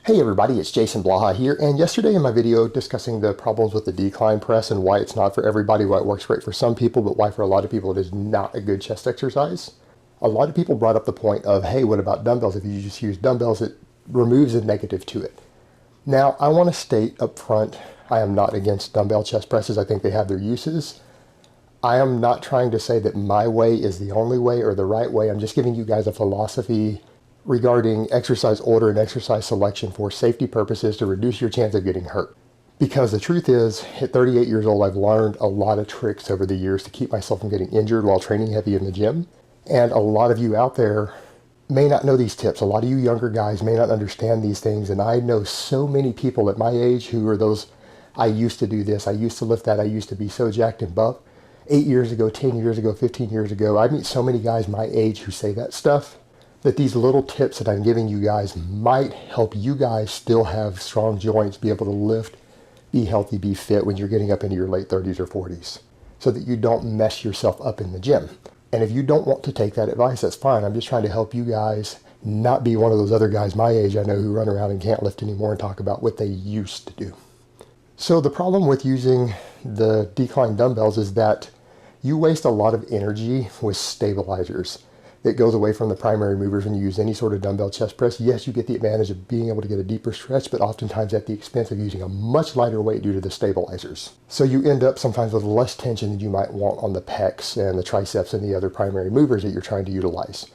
Hey everybody, it's Jason Blaha here, and yesterday in my video discussing the problems with the decline press and why it's not for everybody, why it works great for some people, but why for a lot of people it is not a good chest exercise. A lot of people brought up the point of, hey, what about dumbbells? If you just use dumbbells, it removes a negative to it. Now, I want to state up front, I am not against dumbbell chest presses. I think they have their uses. I am not trying to say that my way is the only way or the right way. I'm just giving you guys a philosophy regarding exercise order and exercise selection for safety purposes to reduce your chance of getting hurt. Because the truth is, at 38 years old, I've learned a lot of tricks over the years to keep myself from getting injured while training heavy in the gym. And a lot of you out there may not know these tips. A lot of you younger guys may not understand these things. And I know so many people at my age who are those, I used to do this, I used to lift that, I used to be so jacked and buff. 8 years ago, 10 years ago, 15 years ago, I meet so many guys my age who say that stuff, that these little tips that I'm giving you guys might help you guys still have strong joints, be able to lift, be healthy, be fit when you're getting up into your late 30s or 40s, so that you don't mess yourself up in the gym. And if you don't want to take that advice, that's fine. I'm just trying to help you guys not be one of those other guys my age I know who run around and can't lift anymore and talk about what they used to do. So the problem with using the decline dumbbells is that you waste a lot of energy with stabilizers. It goes away from the primary movers when you use any sort of dumbbell chest press. Yes, you get the advantage of being able to get a deeper stretch, but oftentimes at the expense of using a much lighter weight due to the stabilizers. So you end up sometimes with less tension than you might want on the pecs and the triceps and the other primary movers that you're trying to utilize.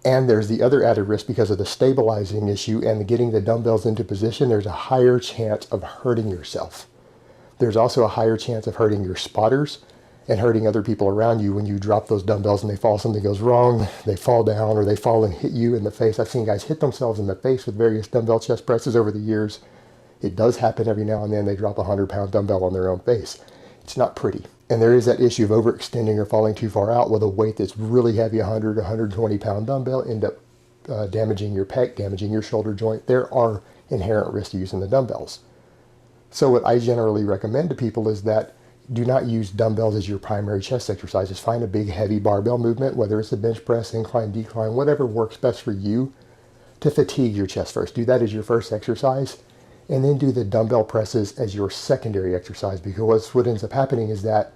And there's the other added risk because of the stabilizing issue and getting the dumbbells into position. There's a higher chance of hurting yourself. There's also a higher chance of hurting your spotters and hurting other people around you when you drop those dumbbells and they fall, something goes wrong, they fall down, or they fall and hit you in the face. I've seen guys hit themselves in the face with various dumbbell chest presses over the years. It does happen every now and then. They drop a 100-pound dumbbell on their own face. It's not pretty. And there is that issue of overextending or falling too far out with a weight that's really heavy, 100, 120-pound dumbbell, end up damaging your pec, damaging your shoulder joint. There are inherent risks to using the dumbbells. So what I generally recommend to people is that do not use dumbbells as your primary chest exercises. Find a big heavy barbell movement, whether it's a bench press, incline, decline, whatever works best for you to fatigue your chest first. Do that as your first exercise, and then do the dumbbell presses as your secondary exercise, because what ends up happening is that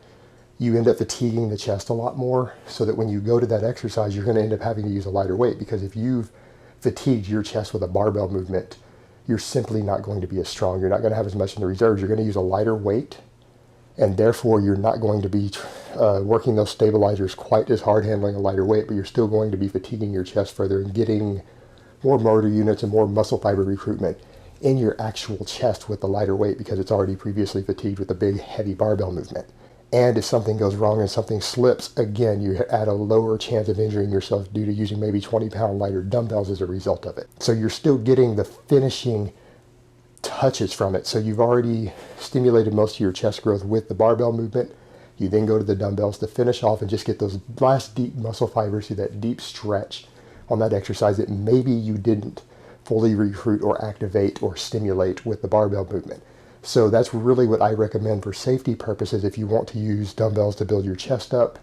you end up fatiguing the chest a lot more, so that when you go to that exercise, you're going to end up having to use a lighter weight, because if you've fatigued your chest with a barbell movement, you're simply not going to be as strong. You're not going to have as much in the reserves. You're going to use a lighter weight, and therefore you're not going to be working those stabilizers quite as hard handling a lighter weight, but you're still going to be fatiguing your chest further and getting more motor units and more muscle fiber recruitment in your actual chest with the lighter weight, because it's already previously fatigued with a big heavy barbell movement. And if something goes wrong and something slips, again, you at a lower chance of injuring yourself due to using maybe 20-pound lighter dumbbells as a result of it. So you're still getting the finishing touches from it. So you've already stimulated most of your chest growth with the barbell movement. You then go to the dumbbells to finish off and just get those last deep muscle fibers through that deep stretch on that exercise that maybe you didn't fully recruit or activate or stimulate with the barbell movement. So that's really what I recommend for safety purposes. If you want to use dumbbells to build your chest up,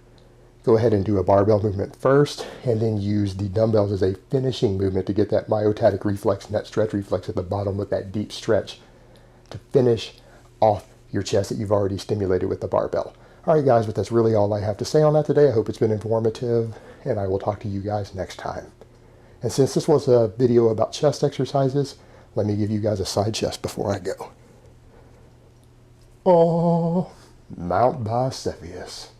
go ahead and do a barbell movement first, and then use the dumbbells as a finishing movement to get that myotatic reflex and that stretch reflex at the bottom with that deep stretch to finish off your chest that you've already stimulated with the barbell. All right, guys, but that's really all I have to say on that today. I hope it's been informative, and I will talk to you guys next time. And since this was a video about chest exercises, let me give you guys a side chest before I go. Oh, Mount Vesuvius.